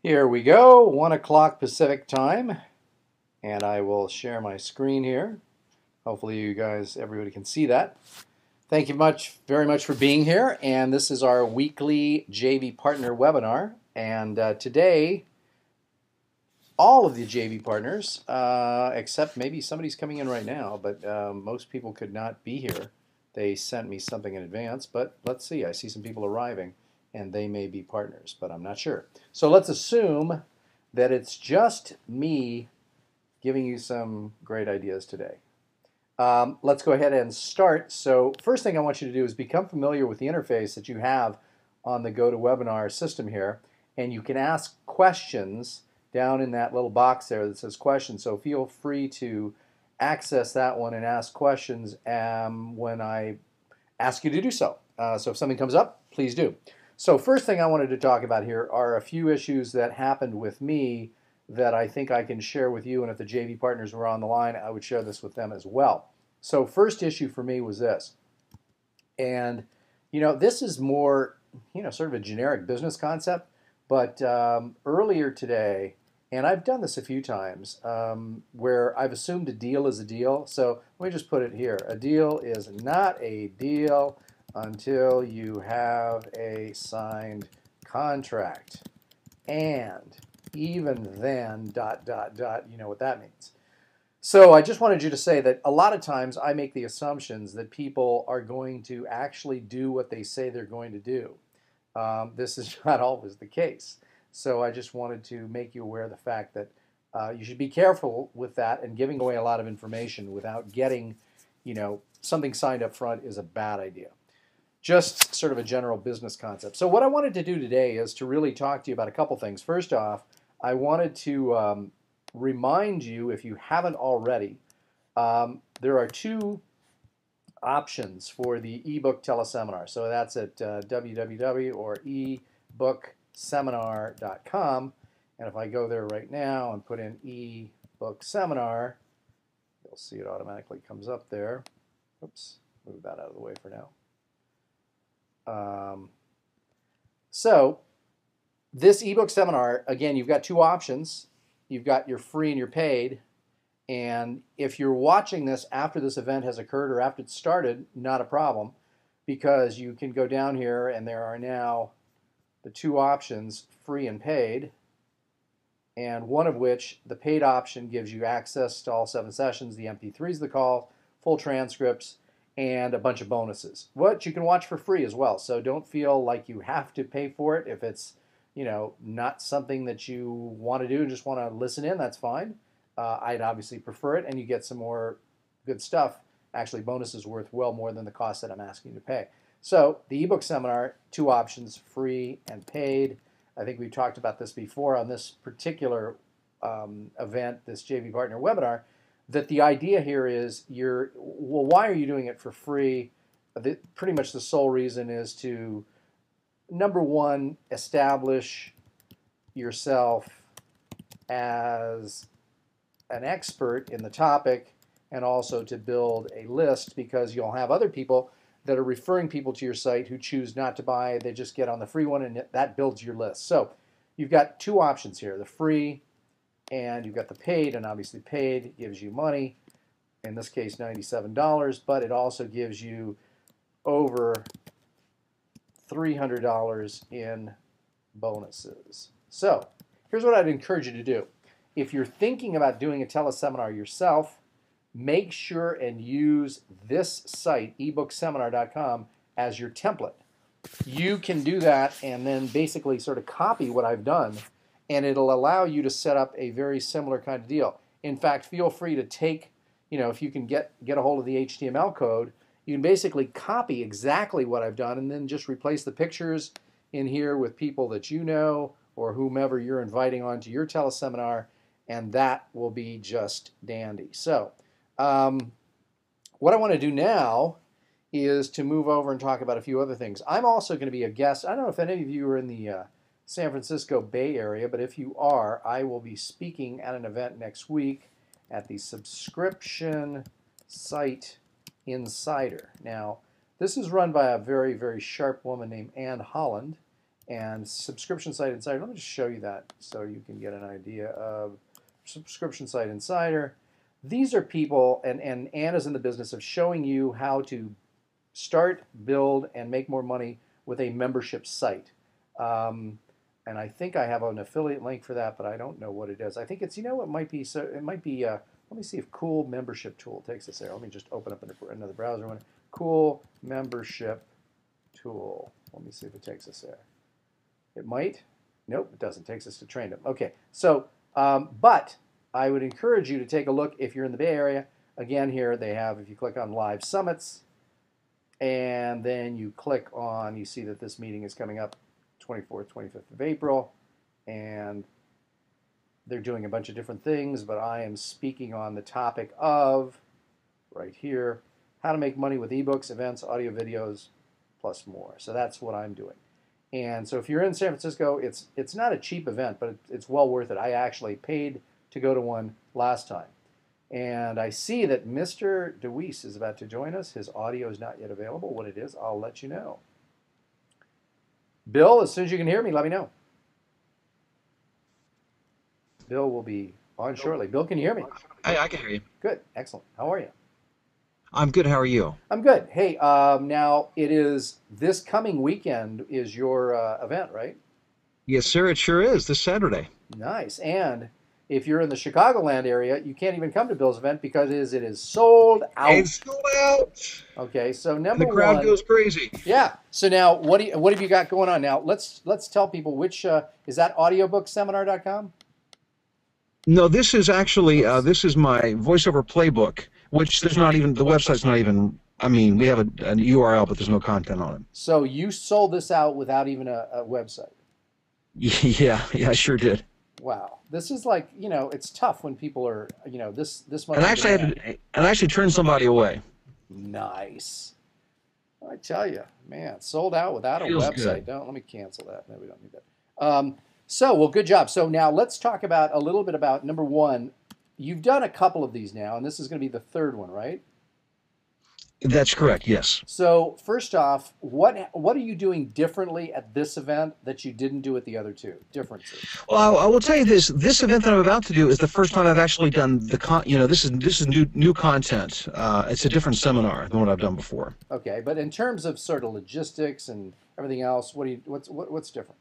Here we go, 1 o'clock Pacific time, and I will share my screen here. Hopefully you guys, everybody can see that. Thank you very much for being here, and this is our weekly JV Partner webinar. And today, all of the JV partners, except maybe somebody's coming in right now, but most people could not be here. They sent me something in advance, but let's see. I see some people arriving, and they may be partners, but I'm not sure. So let's assume that it's just me giving you some great ideas today. Let's go ahead and start. So first thing I want you to do is become familiar with the interface that you have on the GoToWebinar system here, and you can ask questions down in that little box there that says questions. So feel free to access that one and ask questions when I ask you to do so. So if something comes up, please do. So first thing I wanted to talk about here are a few issues that happened with me that I think I can share with you, and if the JV partners were on the line, I would share this with them as well. So first issue for me was this, and this is more sort of a generic business concept, but earlier today, and I've done this a few times, where I've assumed a deal is a deal. So let me just put it here. A deal is not a deal until you have a signed contract. And even then, ... you know what that means. So I just wanted you to say that a lot of times I make the assumptions that people are going to actually do what they say they're going to do. This is not always the case. So I just wanted to make you aware of the fact that you should be careful with that, and giving away a lot of information without getting, something signed up front is a bad idea. Just sort of a general business concept. So what I wanted to do today is to really talk to you about a couple things. First off, I wanted to remind you, if you haven't already, there are two options for the ebook teleseminar. So that's at www or ebookseminar.com. And if I go there right now and put in ebook seminar, you'll see it automatically comes up there. Oops, move that out of the way for now. So this ebook seminar, again, you've got two options. You've got your free and your paid. And if you're watching this after this event has occurred or after it started, not a problem, because you can go down here and there are now the two options, free and paid, and one of which, the paid option, gives you access to all 7 sessions, the MP3s of the call, full transcripts, and a bunch of bonuses. What you can watch for free as well. So don't feel like you have to pay for it. If it's not something that you want to do and just want to listen in, that's fine. I'd obviously prefer it, and you get some more good stuff. Actually, bonuses worth well more than the cost that I'm asking you to pay. So the ebook seminar, two options, free and paid. I think we've talked about this before on this particular event, this JV Partner webinar, that the idea here is why are you doing it for free? Pretty much the sole reason is to, number one, establish yourself as an expert in the topic, and also to build a list, because you'll have other people that are referring people to your site who choose not to buy. They just get on the free one, and that builds your list. So you've got two options here, the free and you've got the paid, and obviously paid gives you money, in this case $97, but it also gives you over $300 in bonuses. So here's what I'd encourage you to do. If you're thinking about doing a teleseminar yourself, make sure and use this site, ebookseminar.com, as your template. You can do that and then basically sort of copy what I've done, and it'll allow you to set up a very similar kind of deal. In fact, feel free to take, if you can get a hold of the HTML code, you can basically copy exactly what I've done and then just replace the pictures in here with people that you know or whomever you're inviting onto your teleseminar, and that will be just dandy. So what I want to do now is to move over and talk about a few other things. I'm also going to be a guest. I don't know if any of you are in the San Francisco Bay Area, but if you are, I will be speaking at an event next week at the Subscription Site Insider. Now, this is run by a very, very sharp woman named Ann Holland, And Subscription Site Insider, let me just show you that so you can get an idea of Subscription Site Insider. These are people, and Anna's in the business of showing you how to start, build, and make more money with a membership site. And I think I have an affiliate link for that, but I don't know what it is. I think it's, it might be, let me see if Cool Membership Tool takes us there. Let me just open up another browser one. Cool Membership Tool. Let me see if it takes us there. It might. Nope, it doesn't. It takes us to Traindom. Okay, so, but I would encourage you to take a look if you're in the Bay Area. Again, here they have, if you click on Live Summits, and then you click on, you see that this meeting is coming up 24th, 25th of April, and they're doing a bunch of different things, but I am speaking on the topic of, right here, how to make money with ebooks, events, audio videos, plus more. So that's what I'm doing. And so if you're in San Francisco, it's not a cheap event, but it's well worth it. I actually paid to go to one last time. And I see that Mr. DeWeese is about to join us. His audio is not yet available. What it is, I'll let you know. Bill, as soon as you can hear me, let me know. Bill will be on shortly. Bill, can you hear me? I can hear you. Good. Excellent. How are you? I'm good. How are you? I'm good. Hey, now it is this coming weekend is your event, right? Yes, sir. It sure is this Saturday. Nice. And if you're in the Chicagoland area, you can't even come to Bill's event because it is sold out. It's sold out. Okay, so And number the crowd one, goes crazy. yeah. So now, what have you got going on now? Let's tell people which is that audiobookseminar.com? No, this is actually this is my voiceover playbook, which there's not even the website's not even. I mean, we have an URL, but there's no content on it. So you sold this out without even a website. Yeah, I sure did. Wow, this is like it's tough when people are this much. And I actually turned somebody away. Nice. I tell you, man, sold out without a Feels website. good. Let me cancel that. No, we don't need that. Well, good job. So now let's talk about a little bit about number one. You've done a couple of these now, and this is going to be the third one, right? That's correct. Yes. So first off, what are you doing differently at this event that you didn't do at the other two? Differences. Well, I will tell you this: this event that I'm about to do is the first time I've actually done this is new content. It's a different seminar than what I've done before. Okay, but in terms of sort of logistics and everything else, what's different?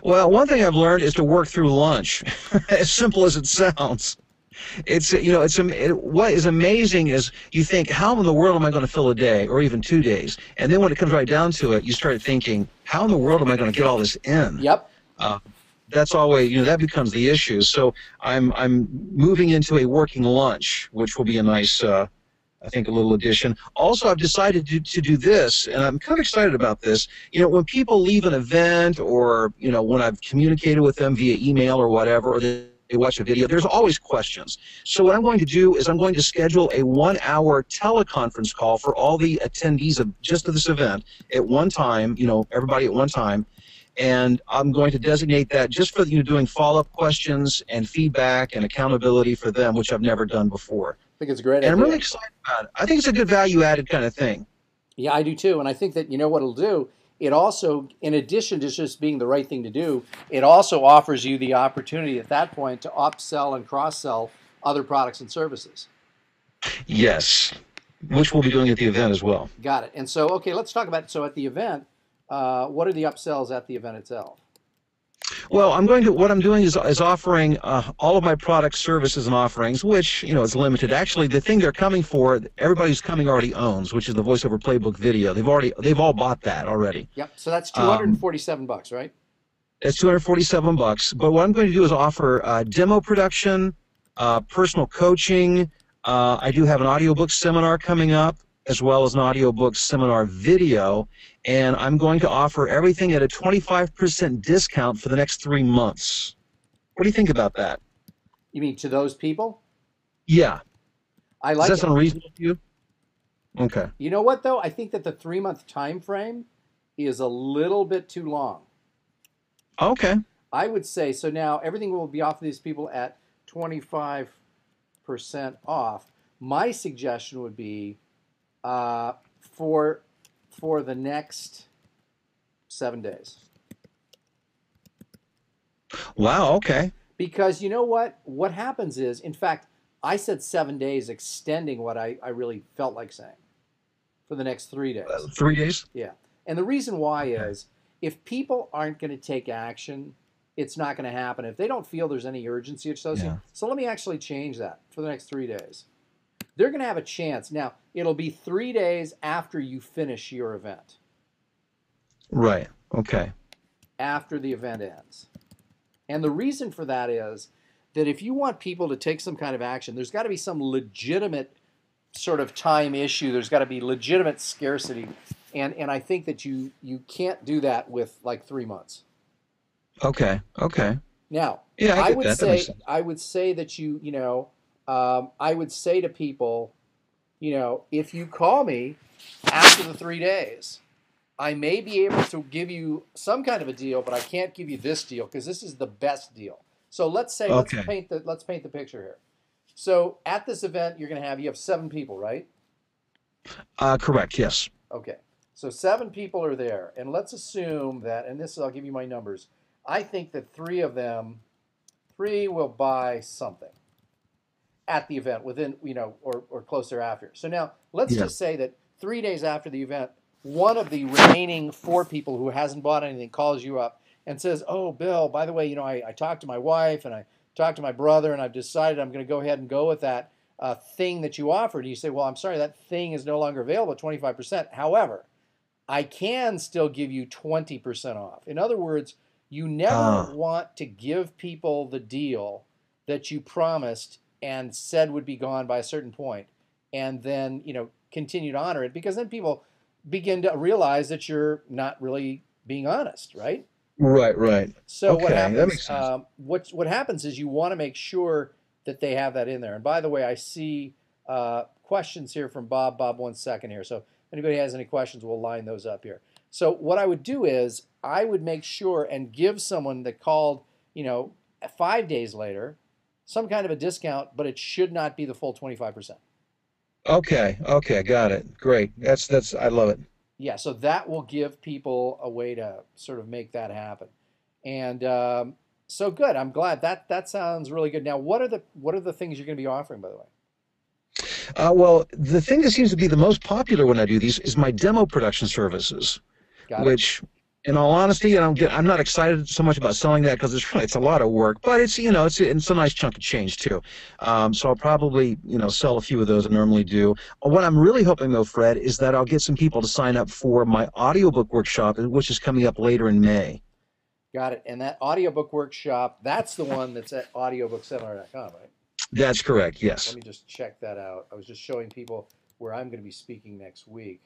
Well, one thing I've learned is to work through lunch, as simple as it sounds. What is amazing is you think, how in the world am I going to fill a day or even 2 days? And then when it comes right down to it, you start thinking, how in the world am I going to get all this in? Yep. That's always, that becomes the issue. So I'm moving into a working lunch, which will be a nice, I think, a little addition. Also, I've decided to do this, and I'm kind of excited about this. When people leave an event or, when I've communicated with them via email or whatever, or they watch a video, there's always questions. So what I'm going to do is I'm going to schedule a 1-hour teleconference call for all the attendees of this event at one time, everybody at one time. And I'm going to designate that just for doing follow-up questions and feedback and accountability for them, which I've never done before. I think it's a great idea. And I'm really excited about it. I think it's a good value-added kind of thing. Yeah, I do too. And I think that what it'll do, it also, in addition to just being the right thing to do, it also offers you the opportunity at that point to upsell and cross-sell other products and services. Yes, which we'll be doing at the event as well. Got it. And so, okay, let's talk about it. So at the event, what are the upsells at the event itself? Well, what I'm doing is offering all of my products, services, and offerings, which, is limited. Actually, the thing they're coming for, everybody who's coming already owns, which is the VoiceOver Playbook video. They've all bought that already. Yep. So that's $247, right? It's $247. But what I'm going to do is offer demo production, personal coaching. I do have an audiobook seminar coming up, as well as an audiobook seminar video, and I'm going to offer everything at a 25% discount for the next 3 months. What do you think about that? You mean to those people? Yeah. I like it. Does that sound reasonable to you? Okay. You know what, though? I think that the 3-month time frame is a little bit too long. Okay. I would say, so now everything will be offered to these people at 25% off. My suggestion would be for the next 7 days. Wow. Okay. Because you know what? What happens is, in fact, I said 7 days, extending what I really felt like saying for the next 3 days. 3 days. Yeah. And the reason why Okay. is if people aren't going to take action, it's not going to happen. If they don't feel there's any urgency associated, Yeah. so let me actually change that for the next 3 days. They're going to have a chance. Now, it'll be 3 days after you finish your event, Right. Okay. after the event ends. And the reason for that is that if you want people to take some kind of action, there's got to be some legitimate sort of time issue. There's got to be legitimate scarcity. And I think that you can't do that with like 3 months. Okay. Okay. Now, Yeah, I I get would that. That makes say sense. I would say that I would say to people, if you call me after the 3 days, I may be able to give you some kind of a deal, but I can't give you this deal because this is the best deal. So let's say Okay. let's paint the picture here. So at this event, you have 7 people, right? Correct. Yes. Okay. So 7 people are there, and let's assume that, and this I'll give you my numbers. I think that three will buy something at the event within, or close thereafter. So now let's Yeah. just say that 3 days after the event, one of the remaining 4 people who hasn't bought anything calls you up and says, "Oh, Bill, by the way, I talked to my wife and I talked to my brother and I've decided I'm going to go ahead and go with that thing that you offered." And you say, "Well, I'm sorry, that thing is no longer available at 25%. However, I can still give you 20% off." In other words, you never Ah. want to give people the deal that you promised and said would be gone by a certain point, and then continue to honor it, because then people begin to realize that you're not really being honest, right? Right. Right. So what Okay. That happens? makes sense. What happens is you want to make sure that they have that in there. And by the way, I see questions here from Bob. Bob, 1 second here. So if anybody has any questions, we'll line those up here. So what I would do is I would make sure and give someone that called, 5 days later, some kind of a discount, but it should not be the full 25%. Okay. Okay. Got it. Great. That's. I love it. Yeah, so that will give people a way to sort of make that happen. And so good. I'm glad that sounds really good. Now, what are the things you're going to be offering, by the way? Well, the thing that seems to be the most popular when I do these is my demo production services, Got it. which, in all honesty, I'm not excited so much about selling that because it's a lot of work, but it's a nice chunk of change too. So I'll probably sell a few of those I normally do. What I'm really hoping though, Fred, is that I'll get some people to sign up for my audiobook workshop, which is coming up later in May. Got it. And that audiobook workshop, that's the one that's at audiobookseminar.com, right? That's correct. Let Yes. me just check that out. I was just showing people where I'm going to be speaking next week.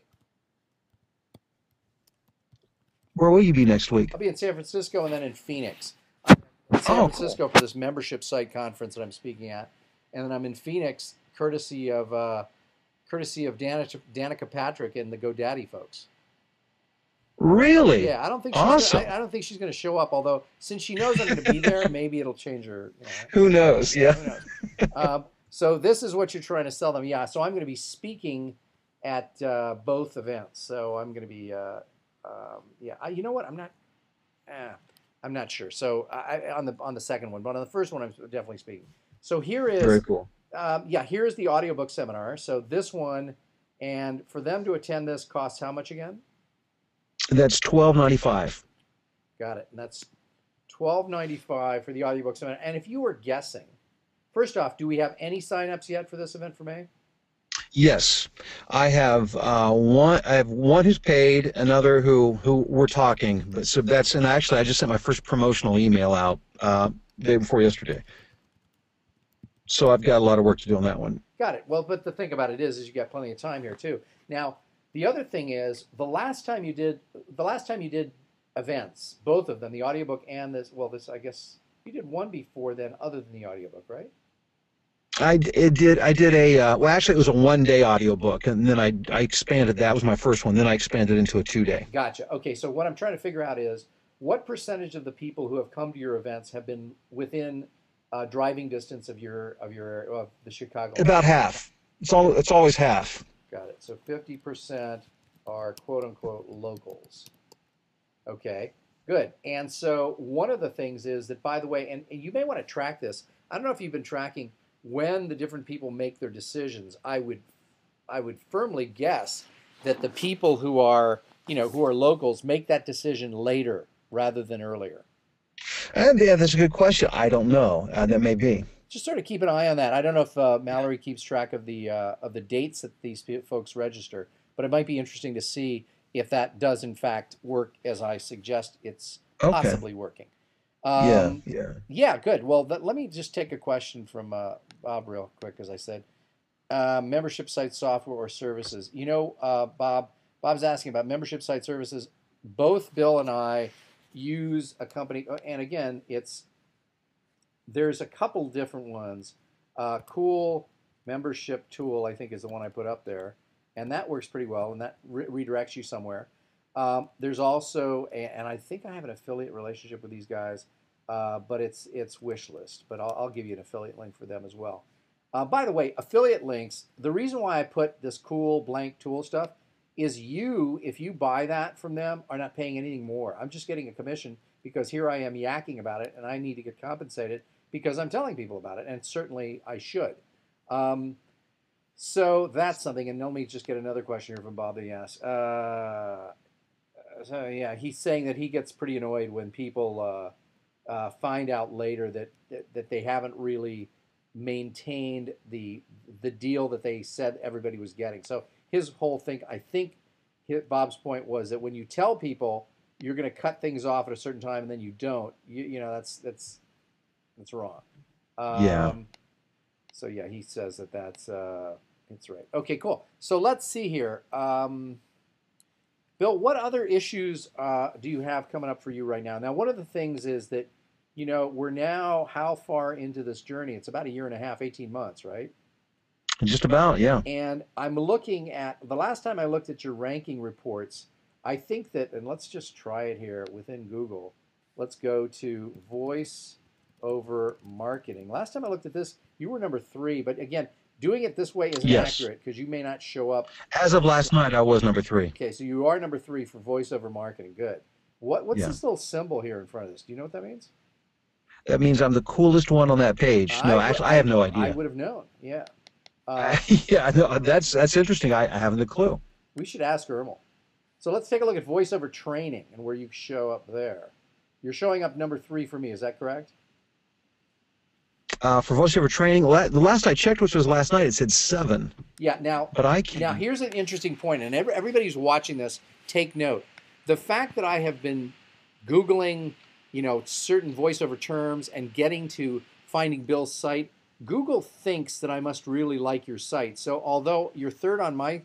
Where will you be next week? I'll be in San Francisco and then in Phoenix. I'm in San Oh, cool. Francisco for this membership site conference that I'm speaking at, and then I'm in Phoenix courtesy of Danica Patrick and the GoDaddy folks. Really? Yeah, I don't think she's gonna, Awesome. I don't think she's going to show up. Although since she knows I'm going to be there, maybe it'll change her. Who knows? Yeah, Yeah. who knows? So this is what you're trying to sell them. Yeah. So I'm going to be speaking at both events. So I'm going to be. Yeah. You know what? I'm not sure. So on the second one, but on the first one, I'm definitely speaking. So here Very is cool. here is the audiobook seminar. So this one, and for them to attend this costs how much again? That's $12.95. Got it. And that's $12.95 for the audiobook seminar. And if you were guessing, first off, do we have any signups yet for this event for May? Yes, I have one. I have one who's paid, another who we're talking. But so that's and actually, I just sent my first promotional email out day before yesterday. So I've got a lot of work to do on that one. Got it. Well, but the thing about it is you got plenty of time here too. Now, the other thing is the last time you did events, both of them, the audiobook and this I guess you did one before then, other than the audiobook, right? I did. I did a well. Actually, it was a 1 day audiobook, and then I expanded. That was my first one. Then I expanded into a 2 day. Gotcha. Okay, so what I'm trying to figure out is what percentage of the people who have come to your events have been within driving distance of the Chicago area? About half. It's always half. Got it. So 50% are quote unquote locals. Okay. Good. And so one of the things is that, by the way, and you may want to track this. I don't know if you've been tracking when the different people make their decisions. I would firmly guess that the people who are, who are locals make that decision later rather than earlier. And yeah, that's a good question. I don't know. That may be. Just sort of keep an eye on that. I don't know if Mallory keeps track of the dates that these folks register, but it might be interesting to see if that does in fact work as I suggest it's Okay. possibly working. Yeah, Um, yeah. yeah, good. Well, let me just take a question from Bob real quick, as I said. Membership site software or services. Bob's asking about membership site services. Both Bill and I use a company, and again, there's a couple different ones. Cool membership tool, I think, is the one I put up there, and that works pretty well, and that redirects you somewhere. There's also, and I think I have an affiliate relationship with these guys, but it's Wishlist. But I'll give you an affiliate link for them as well. By the way, affiliate links. The reason why I put this cool blank tool stuff is if you buy that from them, are not paying anything more. I'm just getting a commission because here I am yakking about it, and I need to get compensated because I'm telling people about it, and certainly I should. Um, so that's something. And let me just get another question here from Bob that he asked. So yeah, he's saying that he gets pretty annoyed when people find out later that they haven't really maintained the deal that they said everybody was getting. So his whole thing, I think, Bob's point was that when you tell people you're going to cut things off at a certain time and then you don't, that's wrong. Yeah. So yeah, he says that's it's right. Okay, cool. So let's see here. Bill, what other issues do you have coming up for you right now? Now, one of the things is that, we're now how far into this journey? It's about a year and a half, 18 months, right? Just about, yeah. And I'm looking at the last time I looked at your ranking reports, I think that, and let's just try it here within Google. Let's go to voice over marketing. Last time I looked at this, you were number 3, but again, doing it this way isn't Yes. accurate because you may not show up. As of last night, I was number 3. Okay, so you are number 3 for voiceover marketing. Good. What's Yeah. this little symbol here in front of this? Do you know what that means? That means I'm the coolest one on that page. No, actually, I have no I idea. would have known. Yeah. Uh, Yeah, no, that's interesting. I haven't a clue. we should ask Ermel. So let's take a look at voiceover training and where you show up there. You're showing up number 3 for me. Is that correct? For voiceover training, the last I checked, which was last night, it said 7. Yeah. Now, But I can't. now here's an interesting point, and everybody who's watching this, take note. The fact that I have been Googling, certain voiceover terms and getting to finding Bill's site, Google thinks that I must really like your site. So although you're third on my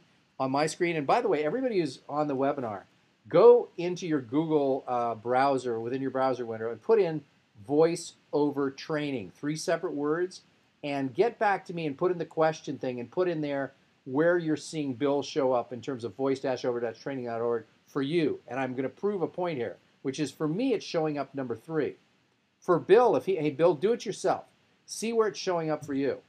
screen, and by the way, everybody who's on the webinar, go into your Google browser within your browser window and put in voice over training, 3 separate words, and get back to me and put in the question thing and put in there where you're seeing Bill show up in terms of voice-over-training.org for you. And I'm going to prove a point here, which is for me, it's showing up number 3. For Bill, hey Bill, do it yourself. See where it's showing up for you.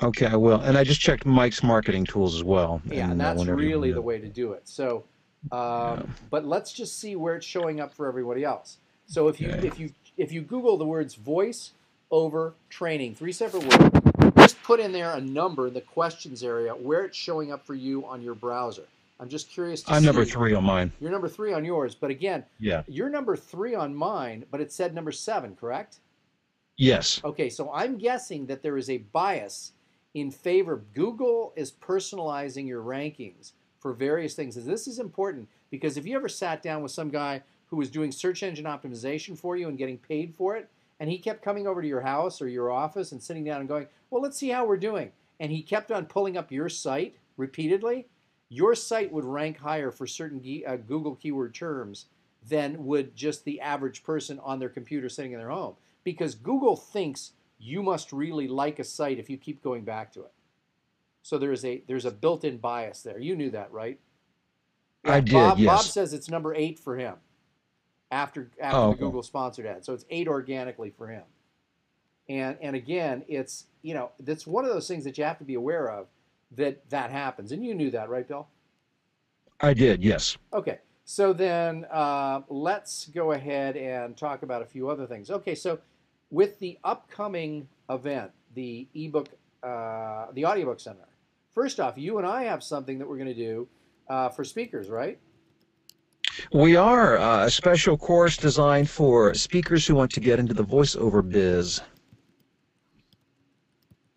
Okay, I will. And I just checked Mike's marketing tools as well. Yeah, and that's whenever really you the way to do it. So, Yeah. but let's just see where it's showing up for everybody else. So Okay. if you Google the words voice over training, 3 separate words, just put in there a number in the questions area where it's showing up for you on your browser. I'm just curious to I'm see. number 3 on mine. You're number 3 on yours, but again, Yeah. you're number 3 on mine, but it said number 7, correct? Yes. Okay, so I'm guessing that there is a bias in favor. Google is personalizing your rankings for various things. And this is important because if you ever sat down with some guy who was doing search engine optimization for you and getting paid for it, and he kept coming over to your house or your office and sitting down and going, well, let's see how we're doing. And he kept on pulling up your site repeatedly, your site would rank higher for certain Google keyword terms than would just the average person on their computer sitting in their home. Because Google thinks you must really like a site if you keep going back to it. So there's a built-in bias there. You knew that, right? Yeah, I did, Bob yes. says it's number 8 for him after the okay. Google sponsored ad. So it's 8 organically for him. And again, it's that's one of those things that you have to be aware of that happens. And you knew that, right, Bill? I did, yes. Okay. So then let's go ahead and talk about a few other things. Okay, so with the upcoming event, the ebook, the audiobook seminar, first off, you and I have something that we're going to do for speakers, right? We are a special course designed for speakers who want to get into the voiceover biz.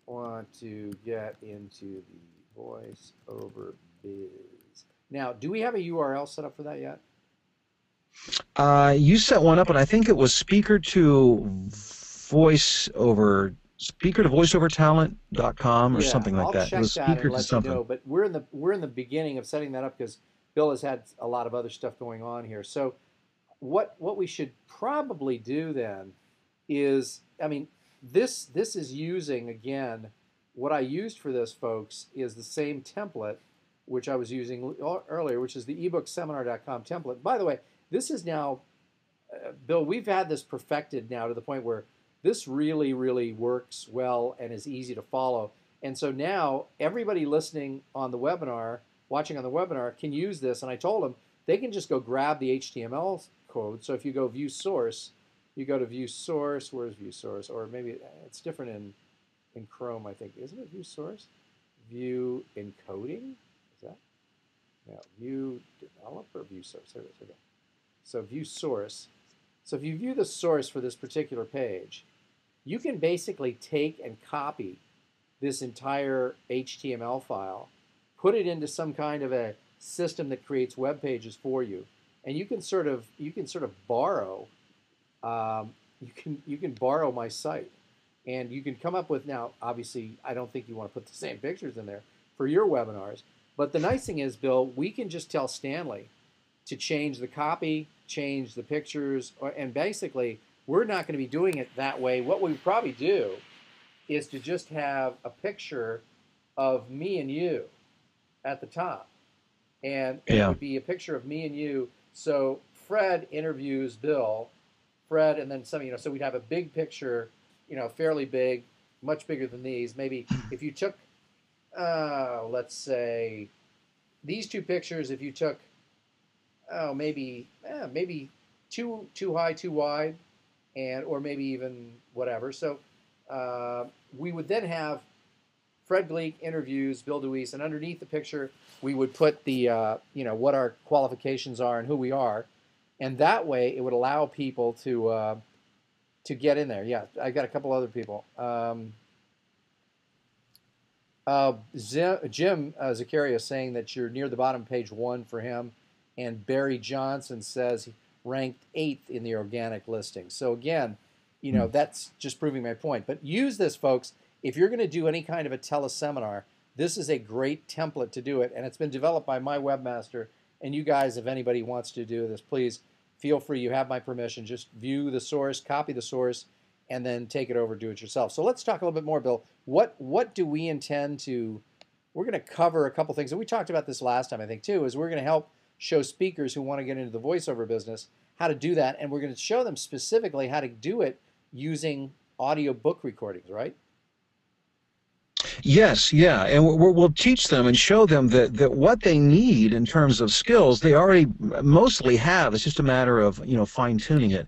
Want to get into the voiceover biz. Now, do we have a URL set up for that yet? You set one up, and I think it was speaker to voiceovertalent.com or something like I'll that. It check was that speaker and to let you something. know. But we're in the beginning of setting that up because Bill has had a lot of other stuff going on here. So what we should probably do then is, I mean, this is using, again, what I used for this, folks, is the same template which I was using earlier, which is the ebookseminar.com template. By the way, this is now, Bill, we've had this perfected now to the point where this really, really works well and is easy to follow. And so now everybody listening on the webinar, watching on the webinar, can use this. And I told them they can just go grab the HTML code. So if you go view source, you go to view source. Where's view source? Or maybe it's different in Chrome, I think. Isn't it view source? View encoding? Is that? No, view developer, view source. There it is. Okay. So view source. So if you view the source for this particular page, you can basically take and copy this entire HTML file, put it into some kind of a system that creates web pages for you, and you can sort of borrow. You can borrow my site, and you can come up with, now obviously I don't think you want to put the same pictures in there for your webinars, but the nice thing is, Bill, we can just tell Stanley to change the copy, change the pictures, and basically we're not going to be doing it that way. What we probably do is to just have a picture of me and you at the top, and it would be a picture of me and you. So Fred interviews Bill, Fred, and then some, so we'd have a big picture, fairly big, much bigger than these. Maybe if you took, let's say, these two pictures, if you took, maybe too high, too wide, or maybe even whatever. So we would then have Fred Gleeck interviews Bill DeWeese, and underneath the picture we would put the what our qualifications are and who we are, and that way it would allow people to get in there. Yeah, I got a couple other people. Jim Zacharias saying that you're near the bottom of page 1 for him, and Barry Johnson says he ranked 8th in the organic listing. So again, that's just proving my point. But use this, folks. If you're going to do any kind of a teleseminar, this is a great template to do it, and it's been developed by my webmaster. And you guys, if anybody wants to do this, please feel free. You have my permission. Just view the source, copy the source, and then take it over, do it yourself. So let's talk a little bit more, Bill. What do we intend to? We're going to cover a couple things, and we talked about this last time, I think, too. Is we're going to help show speakers who want to get into the voiceover business how to do that, and we're going to show them specifically how to do it using audio book recordings, right? Yes, yeah, and we'll teach them and show them that what they need in terms of skills they already mostly have. It's just a matter of fine tuning it,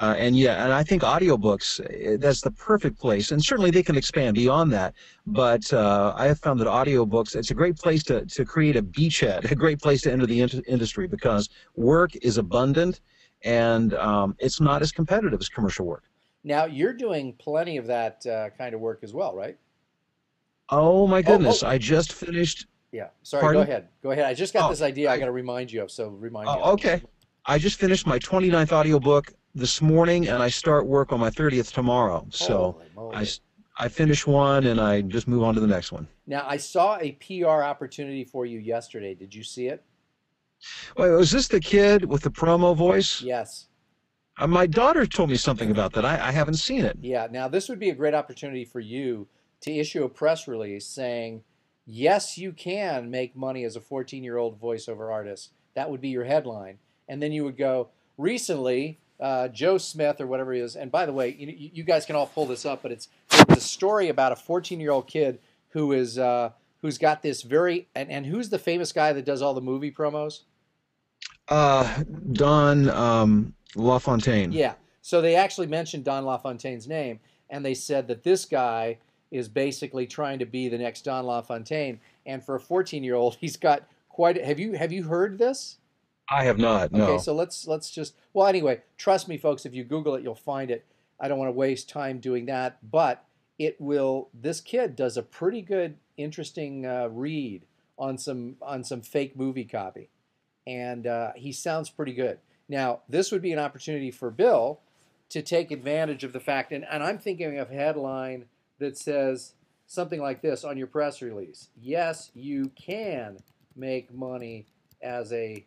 and I think audiobooks, that's the perfect place, and certainly they can expand beyond that. But I have found that audiobooks, it's a great place to create a beachhead, a great place to enter the industry, because work is abundant, and it's not as competitive as commercial work. Now you're doing plenty of that kind of work as well, right? Oh my goodness! I just finished. Yeah, sorry. Pardon? Go ahead. I just got this idea I got to remind you of. So remind you. Okay. I just finished my 29th audiobook this morning, and I start work on my 30th tomorrow. So I finish one, and I just move on to the next one. Now I saw a PR opportunity for you yesterday. Did you see it? Wait, was this the kid with the promo voice? Yes. My daughter told me something about that. I haven't seen it. Yeah. Now this would be a great opportunity for you to issue a press release saying, yes, you can make money as a 14-year-old voiceover artist. That would be your headline. And then you would go, recently, Joe Smith or whatever he is, and by the way, you guys can all pull this up, but it's a story about a 14-year-old kid who is who's got this and who's the famous guy that does all the movie promos? Uh, Don LaFontaine. Yeah. So they actually mentioned Don LaFontaine's name, and they said that this guy is basically trying to be the next Don LaFontaine. And for a 14-year-old, he's got quite. Have you heard this? I have not. Okay, No. so let's just well anyway, trust me folks, if you Google it, you'll find it. I don't want to waste time doing that, but it will this kid does a pretty good interesting read on some fake movie copy. And he sounds pretty good. Now, this would be an opportunity for Bill to take advantage of the fact, and I'm thinking of a headline that says something like this on your press release. Yes, you can make money as a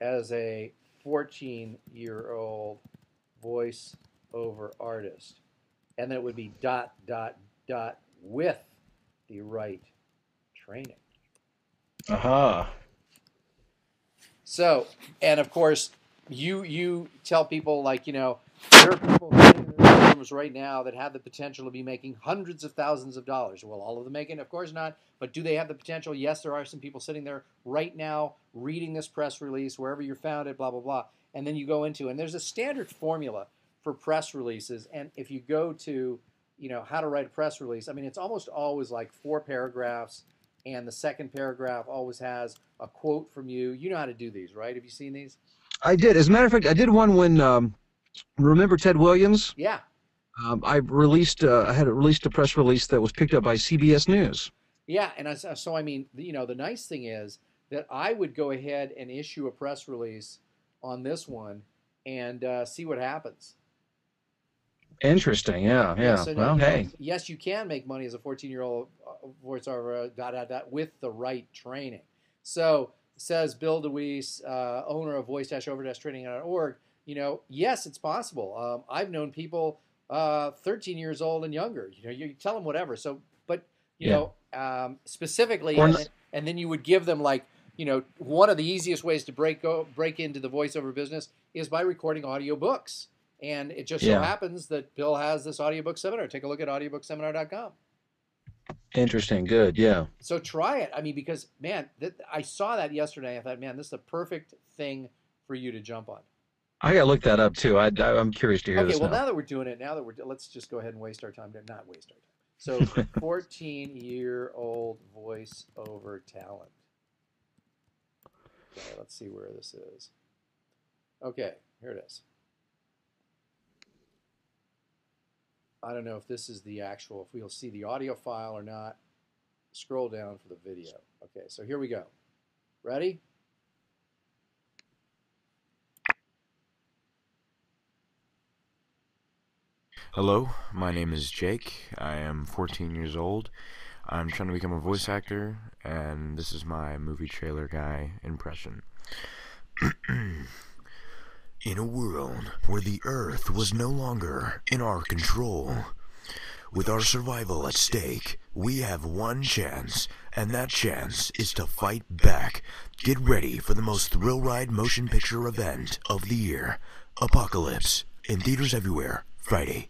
14-year-old voiceover artist. And then it would be dot, dot, dot with the right training. Aha. So, and of course, you tell people like, there are people sitting in their rooms right now that have the potential to be making hundreds of thousands of dollars. Will all of them make it? Of course not. But do they have the potential? Yes, there are some people sitting there right now reading this press release, wherever you're found it, blah, blah, blah. And then you go into, and there's a standard formula for press releases. And if you go to, how to write a press release, I mean, it's almost always like 4 paragraphs. And the second paragraph always has a quote from you. You know how to do these, right? Have you seen these? I did. As a matter of fact, I did one when remember Ted Williams? Yeah. I had released a press release that was picked up by CBS News. Yeah, and so I mean, the nice thing is that I would go ahead and issue a press release on this one and see what happens. Interesting. Yeah. Yeah. So Well, hey. yes, you can make money as a 14-year-old voiceover with the right training. So says Bill DeWeese, owner of voice-over-training.org. Yes, it's possible. I've known people 13 years old and younger. You tell them whatever. So, but specifically, and then you would give them like, one of the easiest ways to break into the voiceover business is by recording audiobooks. And it just so happens that Bill has this audiobook seminar. Take a look at audiobookSeminar.com. Interesting. Good. Yeah. So try it. I mean, because, man, I saw that yesterday. I thought, man, this is the perfect thing for you to jump on. I got to look that up, too. I'm curious to hear this. Okay, well, now that we're doing it, let's just go ahead and waste our time. Not waste our time. So 14-year-old voiceover talent. Okay, let's see where this is. Okay, here it is. I don't know if this is the actual, if we'll see the audio file or not. Scroll down for the video. Okay, so here we go. Ready? Hello, my name is Jake. I am 14 years old. I'm trying to become a voice actor, and this is my movie trailer guy impression. In a world where the Earth was no longer in our control, with our survival at stake, we have one chance, and that chance is to fight back. Get ready for the most thrill ride motion picture event of the year, Apocalypse, in theaters everywhere, Friday.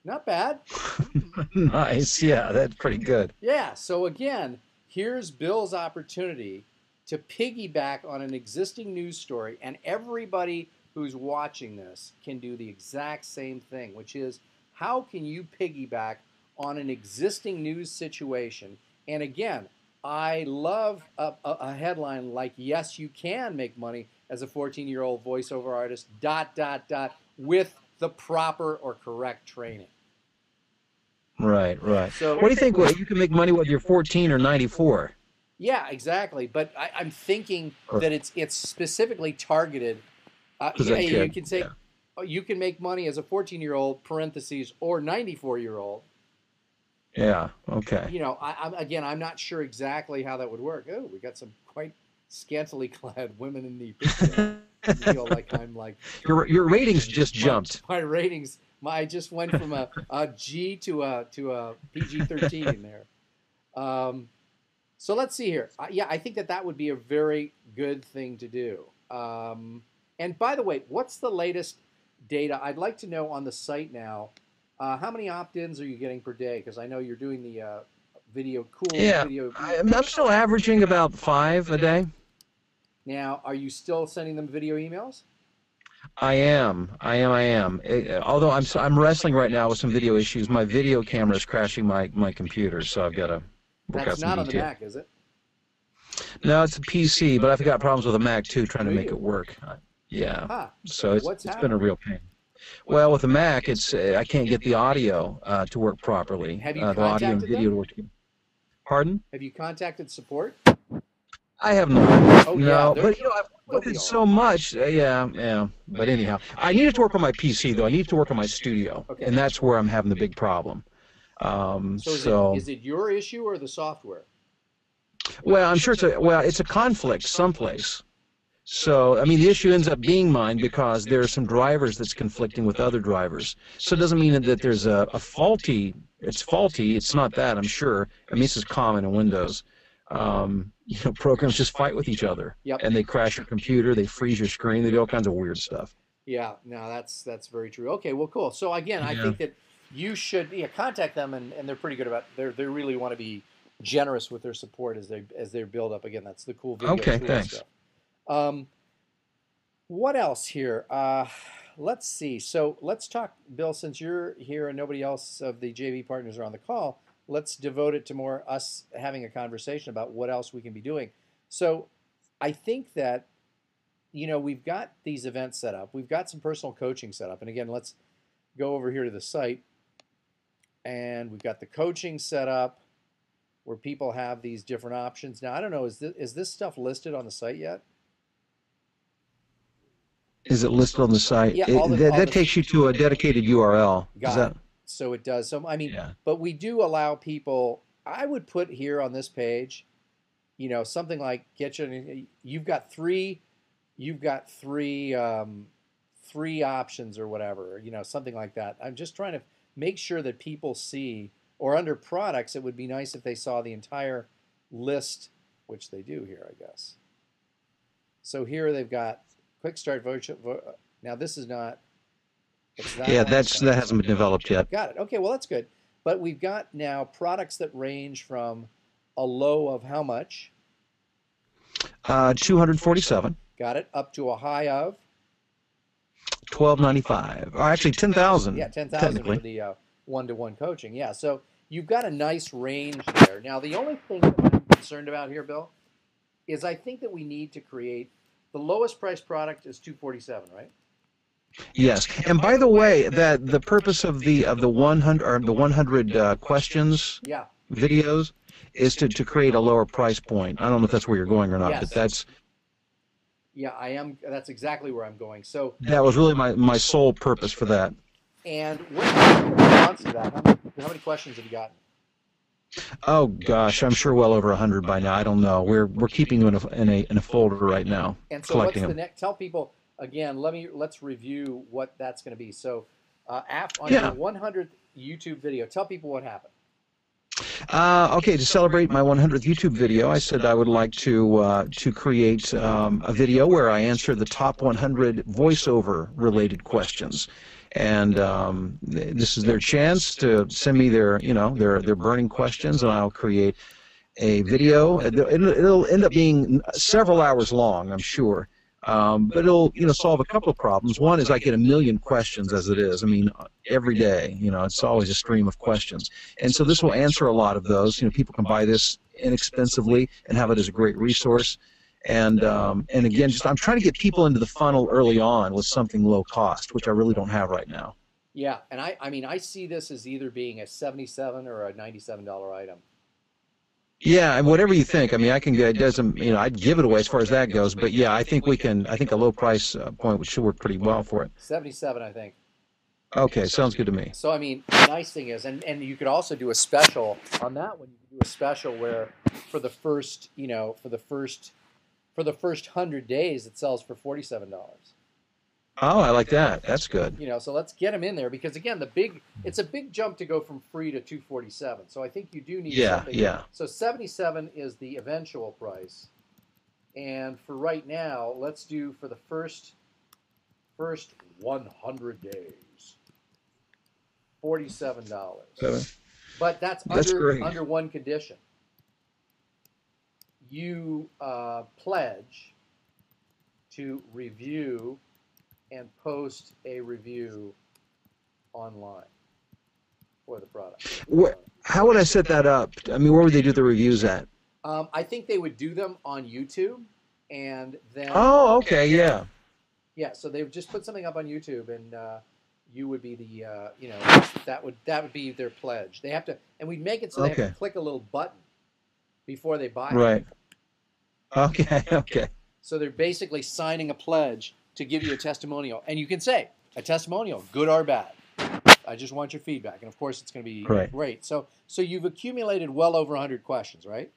Not bad. Nice. Yeah, that's pretty good. Yeah, so again, here's Bill's opportunity to piggyback on an existing news story, and everybody who's watching this can do the exact same thing, which is how can you piggyback on an existing news situation? And again, I love a headline like, yes, you can make money as a 14-year-old voiceover artist, ... with the proper or correct training. Right. So, what do you think? Well, you can make money whether you're 14 or 94. Yeah, exactly. But I'm thinking that it's specifically targeted. You can say you can make money as a 14-year-old (parentheses) or 94-year-old. Yeah. Okay. I'm not sure exactly how that would work. Oh, we got some quite scantily clad women in the picture. I feel like I'm like your ratings just jumped. My ratings. I just went from a G to a PG-13 there. So let's see here. I think that would be a very good thing to do. And by the way, what's the latest data? I'd like to know on the site now. How many opt-ins are you getting per day? Because I know you're doing the video. Yeah, I'm still averaging about 5 a day. Now, are you still sending them video emails? I am. Although I'm wrestling right now with some video issues. My video camera is crashing my computer, so I've got to work out That's some not on the detail. Mac, is it? No, it's a PC, but I've got problems with a Mac too, trying to Do make you? it work. Yeah. Huh. So What's it's been a happened? real pain. Well, with the Mac, it's I can't get the audio to work properly. Have you The audio and contacted video them? to work together. Pardon? Have you contacted support? I have not. Oh, yeah. No, they're- but I've they'll worked be it all so right. much. Yeah. But anyhow, I need it to work on my PC though. I need it to work on my studio, Okay. and that's where I'm having the big problem. So is it your issue or the software? Well, I'm sure it's a conflict someplace. So, I mean, the issue ends up being mine because there are some drivers that's conflicting with other drivers. So it doesn't mean that there's a faulty, it's faulty. It's not that, I'm sure. I mean, this is common in Windows. Programs just fight with each other. Yep. And they crash your computer, they freeze your screen, they do all kinds of weird stuff. Yeah, no, that's very true. Okay, well, cool. So again, I Yeah. think that you should contact them, and they're pretty good about they really want to be generous with their support as they build up. Again, that's the cool video Okay, tool thanks. stuff. What else here? Let's see. So let's talk, Bill, since you're here and nobody else of the JV partners are on the call, let's devote it to more us having a conversation about what else we can be doing. So I think that, we've got these events set up. We've got some personal coaching set up. And again, let's go over here to the site. And we've got the coaching set up where people have these different options. Now, I don't know, is this stuff listed on the site yet? Is it listed on the site? Yeah, that takes you to a dedicated URL. Got it. So it does. So I mean, Yeah. but we do allow people. I would put here on this page, something like you've got three options or whatever, something like that. I'm just trying to make sure that people see, or under products, it would be nice if they saw the entire list, which they do here, I guess. So here they've got quick start vote. Now this is not. Yeah, that hasn't been developed yet. Got it. Okay, well that's good. But we've got now products that range from a low of how much? 247. Got it. Up to a high of? $12.95. Or actually 10,000. Yeah, 10,000 for the one-to-one coaching. Yeah, so you've got a nice range there. Now the only thing that I'm concerned about here, Bill, is I think that we need to create the lowest price product is $247, right? Yes, and by the way, that the purpose of the 100 questions videos is to create a lower price point. I don't know if that's where you're going or not, but that's. Yeah, I am. That's exactly where I'm going. So that was really my sole purpose for that. And what's the response to that? How many questions have you gotten? Oh gosh, I'm sure well over 100 by now. I don't know. We're keeping them in a folder right now. And so collecting what's the them. next? Tell people again. Let's review what that's going to be. So, on your 100th YouTube video, tell people what happened. Okay, to celebrate my 100th YouTube video, I said I would like to create a video where I answer the top 100 voiceover related questions. And this is their chance to send me their burning questions, and I'll create a video. It'll end up being several hours long, I'm sure. But it'll solve a couple of problems. One is I get 1 million questions as it is. I mean, every day, it's always a stream of questions. And so this will answer a lot of those. People can buy this inexpensively and have it as a great resource. And again, I'm trying to get people into the funnel early on with something low cost, which I really don't have right now. Yeah, and I see this as either being a $77 or a $97 item. Yeah, and whatever you think. I mean, I can get it doesn't. I'd give it away as far as that goes. But yeah, I think we can. I think a low price point should work pretty well for it. 77, I think. Okay, sounds good to me. So I mean, the nice thing is, and you could also do a special on that one. You could do a special where for the first 100 days it sells for $47. Oh, I like that. That's good. So let's get them in there because again, it's a big jump to go from free to $247. So I think you do need something. Yeah. So 77 is the eventual price, and for right now, let's do for the first 100 days, $47. But that's under one condition. You pledge to review and post a review online for the product. How would I set that up? I mean, where would they do the reviews at? I think they would do them on YouTube, and then Oh, okay, yeah. yeah, so they would just put something up on YouTube, and you would be the that would be their pledge. They have to, and we'd make it so they have Okay. to click a little button before they buy it. Right. Okay, okay. So they're basically signing a pledge to give you a testimonial, and you can say a testimonial, good or bad. I just want your feedback, and of course it's going to be Right. great. So you've accumulated well over 100 questions, right?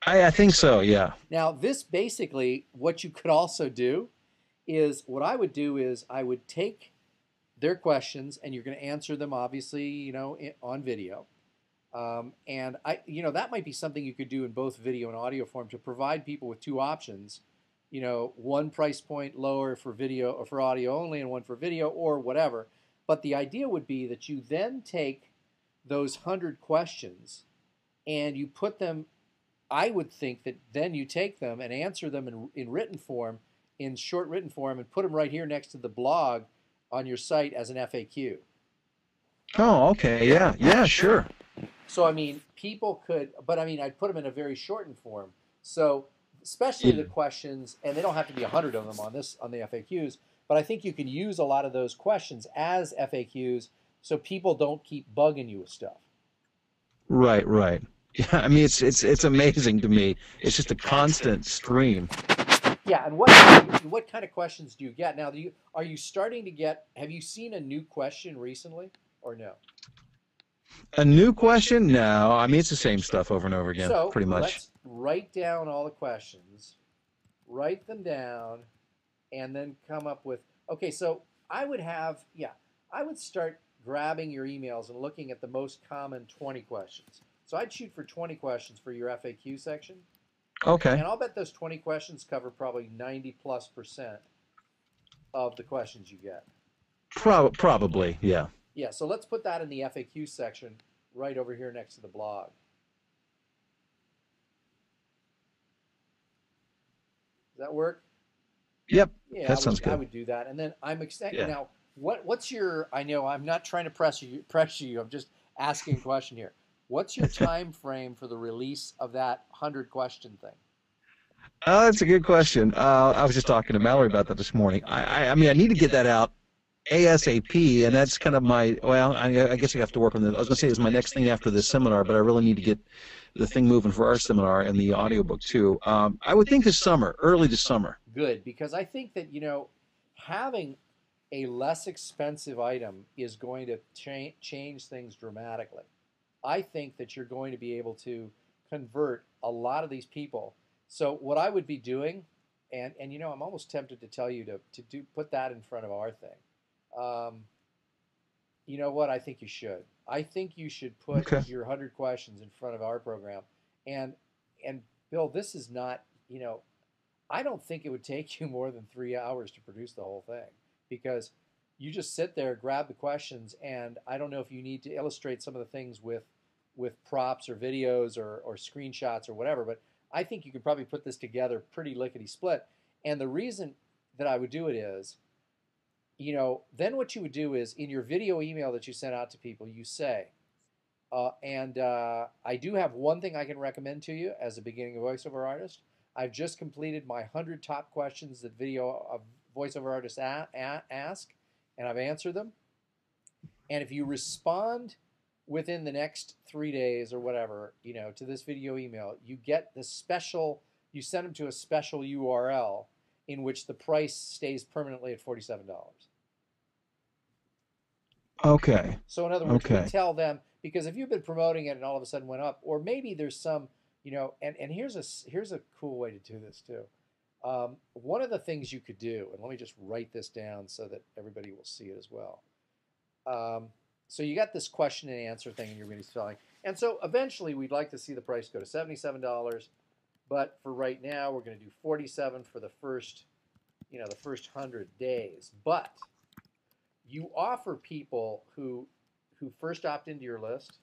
I think so, yeah. Now this basically, what you could also do is, what I would do is I would take their questions, and you're going to answer them obviously, on video. And that might be something you could do in both video and audio form to provide people with two options. One price point lower for video or for audio only, and one for video or whatever. But the idea would be that you then take those 100 questions and you put them. I would think that then you take them and answer them in written form, in short written form, and put them right here next to the blog on your site as an FAQ. Oh, okay, yeah, yeah, sure. So, I mean, people could, but I mean, I'd put them in a very shortened form. So, especially the questions, and they don't have to be 100 of them on the FAQs, but I think you can use a lot of those questions as FAQs so people don't keep bugging you with stuff. Right, right. Yeah, I mean, it's amazing to me. It's just a constant stream. Yeah, and what kind of questions do you get now? Are you starting to get? Have you seen a new question recently, or no? A new question? No, I mean, it's the same stuff over and over again, So pretty much. let's write down all the questions, write them down, and then come up with. Okay, so I would start grabbing your emails and looking at the most common 20 questions. So I'd shoot for 20 questions for your FAQ section. Okay. And I'll bet those 20 questions cover probably 90+% of the questions you get. Probably, yeah. Yeah, so let's put that in the FAQ section right over here next to the blog. Does that work? Yep, Yeah, that sounds good. I would do that. And then I'm excited. Yeah. Now, what's your, I know I'm not trying to pressure you, I'm just asking a question here. What's your time frame for the release of that 100 question thing? Oh, that's a good question. I was just talking to Mallory about that this morning. I mean, I need to get that out ASAP, and that's kind of my, well, I guess I have to work on that. I was going to say it's my next thing after this seminar, but I really need to get the thing moving for our seminar and the audiobook too. I would think this summer, early this summer. Good, because I think that, having a less expensive item is going to change things dramatically. I think that you're going to be able to convert a lot of these people. So what I would be doing, and I'm almost tempted to tell you to put that in front of our thing. You know what? I think you should. I think you should put your 100 questions in front of our program. And Bill, this is not, I don't think it would take you more than 3 hours to produce the whole thing, because you just sit there, grab the questions, and I don't know if you need to illustrate some of the things with props or videos or screenshots or whatever, but I think you could probably put this together pretty lickety-split. And the reason that I would do it is, then what you would do is, in your video email that you send out to people, you say, I do have one thing I can recommend to you as a beginning voiceover artist. I've just completed my 100 top questions that voiceover artists ask, and I've answered them. And if you respond within the next 3 days or whatever, to this video email, you get the special, you send them to a special URL in which the price stays permanently at $47. Okay. So in other words, we tell them, because if you've been promoting it and all of a sudden went up, or maybe there's some, and here's a cool way to do this too. One of the things you could do, and let me just write this down so that everybody will see it as well. So you got this question and answer thing, and you're going to be selling. And so eventually we'd like to see the price go to $77, but for right now we're going to do $47 for the first 100 days. But you offer people who first opt into your list,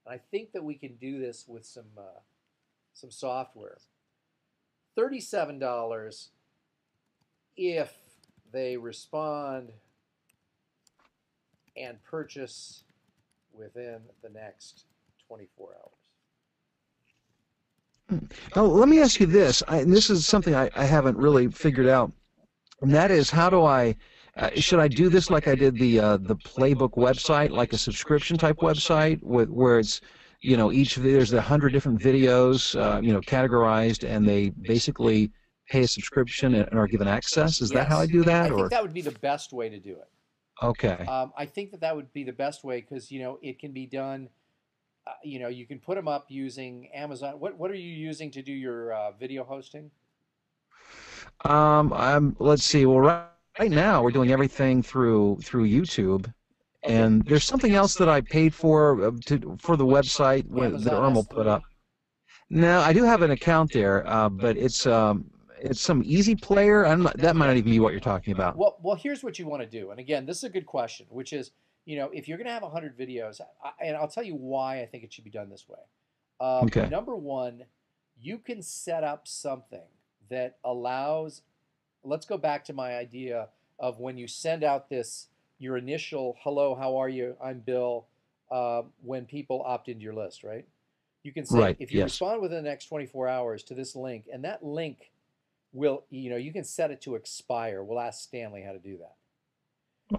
and I think that we can do this with some software. $37 if they respond and purchase within the next 24 hours. Now, let me ask you this. And this is something I haven't really figured out, and that is, how do I, should I do this like I did the Playbook website, like a subscription type website, where it's, there's 100 different videos, categorized, and they basically pay a subscription and are given access? Is that how I do that? I think Or that would be the best way to do it. okay. I think that would be the best way because, it can be done. You can put them up using Amazon. What are you using to do your video hosting? Let's see. Well, right now we're doing everything through YouTube, Okay. and there's something else that I paid for for the website that Amazon Irm will put S3? up. Now I do have an account there, but it's some easy player. That might not even be what you're talking about. Well, here's what you want to do. And again, this is a good question, which is, if you're going to have 100 videos, and I'll tell you why I think it should be done this way. Okay. Number one, you can set up something that allows, let's go back to my idea of when you send out your initial, hello, how are you? I'm Bill, when people opt into your list, right? You can say, Right, if you yes. respond within the next 24 hours to this link, and that link will, you can set it to expire. We'll ask Stanley how to do that.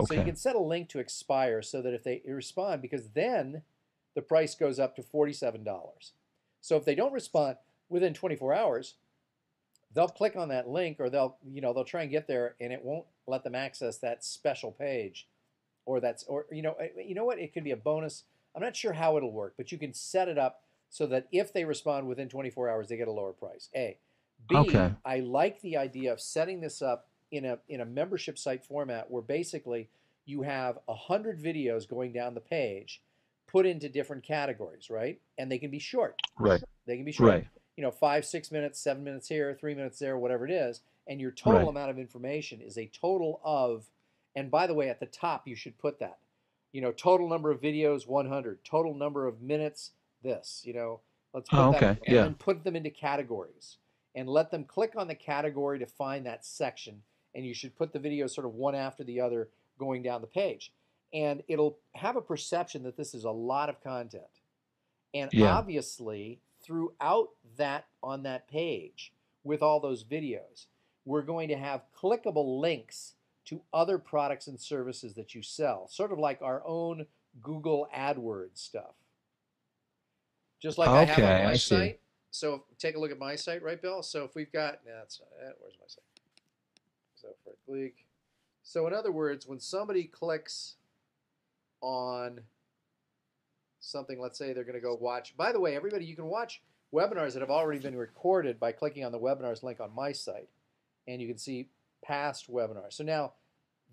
So you Okay. can set a link to expire so that if they respond, because then the price goes up to $47. So if they don't respond within 24 hours, they'll click on that link, or they'll try and get there, and it won't let them access that special page, or you know what, it could be a bonus. I'm not sure how it'll work, but you can set it up so that if they respond within 24 hours, they get a lower price. A. B, Okay. I like the idea of setting this up in a membership site format where basically you have 100 videos going down the page, put into different categories, right? And they can be short. Right. They can be short. Right. 5, 6 minutes, 7 minutes here, 3 minutes there, whatever it is. And your total Right. amount of information is a total of, and by the way, at the top you should put that. Total number of videos, 100. Total number of minutes, this. Let's put Oh, that, okay. and Yeah. then put them into categories, and let them click on the category to find that section. And you should put the videos sort of one after the other going down the page. And it'll have a perception that this is a lot of content. And Yeah. obviously, throughout that, on that page, with all those videos, we're going to have clickable links to other products and services that you sell, sort of like our own Google AdWords stuff. Just like I have on my I see. site. So take a look at my site, right, Bill? So if we've got, that's not it. Where's my site? So for Gleeck. So in other words, when somebody clicks on something, let's say they're going to go watch. By the way, everybody, you can watch webinars that have already been recorded by clicking on the webinars link on my site, and you can see past webinars. So now,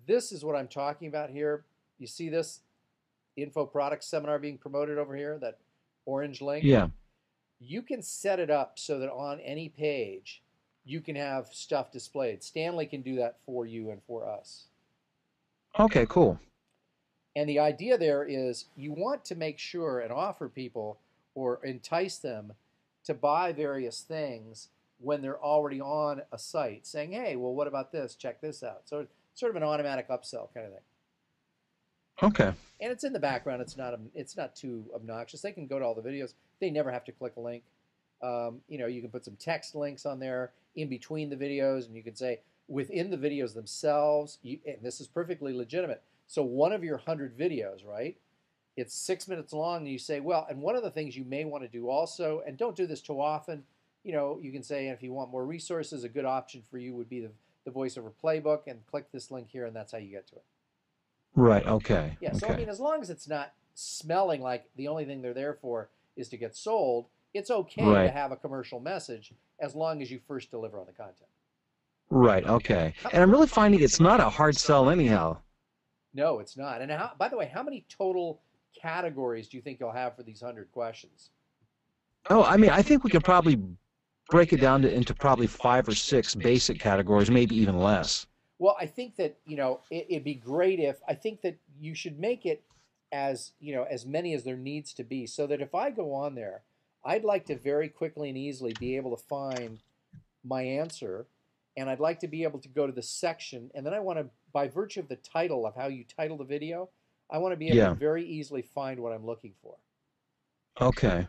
this is what I'm talking about here. You see this info product seminar being promoted over here, that orange link? Yeah. You can set it up so that on any page you can have stuff displayed. Stanley can do that for you and for us. Okay, cool. And the idea there is you want to make sure and offer people or entice them to buy various things when they're already on a site, saying, hey, well, what about this? Check this out. So it's sort of an automatic upsell kind of thing. Okay. And it's in the background. It's not too obnoxious. They can go to all the videos. They never have to click a link. You can put some text links on there in between the videos, and you can say within the videos themselves, and this is perfectly legitimate. So one of your 100 videos, right? It's 6 minutes long, and you say, well, and one of the things you may want to do also, and don't do this too often, you can say, if you want more resources, a good option for you would be the Voiceover Playbook, and click this link here, and that's how you get to it. Right. Okay. Yeah. So okay. I mean, as long as it's not smelling like the only thing they're there for is to get sold, it's okay to Right. have a commercial message as long as you first deliver on the content. Right. Okay. And I'm really finding it's not a hard sell anyhow. No, it's not. And by the way, how many total categories do you think you'll have for these 100 questions? Oh, I mean, I think we could probably break it down into probably 5 or 6 basic categories, maybe even less. Well, I think that, it'd be great I think that you should make it as many as there needs to be, so that if I go on there, I'd like to very quickly and easily be able to find my answer and I'd like to be able to go to the section, and then I want to, by virtue of the title of how you title the video, I want to be able to Yeah. very easily find what I'm looking for. Okay.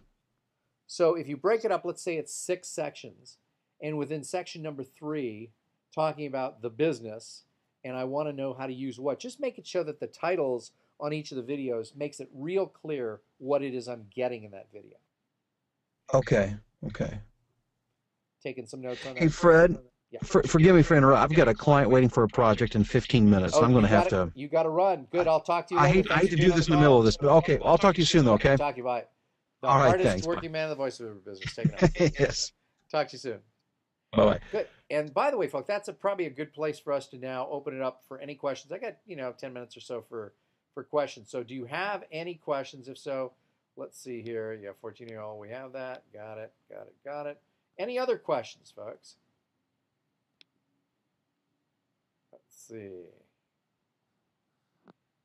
So if you break it up, let's say it's 6 sections, and within section number 3, talking about the business, and I want to know how to use what, just make it show that the titles on each of the videos makes it real clear what it is I'm getting in that video. Okay. Okay. Taking some notes on that? Hey, Fred, Yeah. forgive me for interrupting. I've got a client waiting for a project in 15 minutes. Oh, I'm going to you have gotta, to. you got to run. Good. I'll talk to you I later. hate to do this in the middle of this, but okay, I'll talk to you soon, though. Okay. Talk to you. Bye. The All right. hardest Thanks. working man in the voiceover business. Take it out. Yes. Talk to you soon. Bye bye. Good. And by the way, folks, that's probably a good place for us to now open it up for any questions. I got 10 minutes or so for questions. So do you have any questions? If so, let's see here. Yeah, 14-year-old. We have that. Got it. Got it. Got it. Any other questions, folks? Let's see.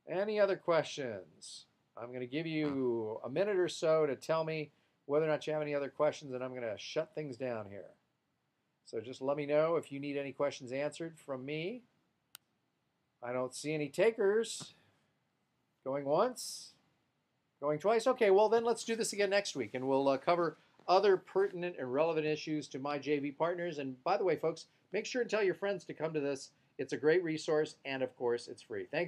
Any other questions? I'm going to give you a minute or so to tell me whether or not you have any other questions, and I'm going to shut things down here. So just let me know if you need any questions answered from me. I don't see any takers. Going once? Going twice? Okay, well then let's do this again next week, and we'll cover other pertinent and relevant issues to my JV partners. And by the way, folks, make sure and tell your friends to come to this. It's a great resource, and of course, it's free. Thanks.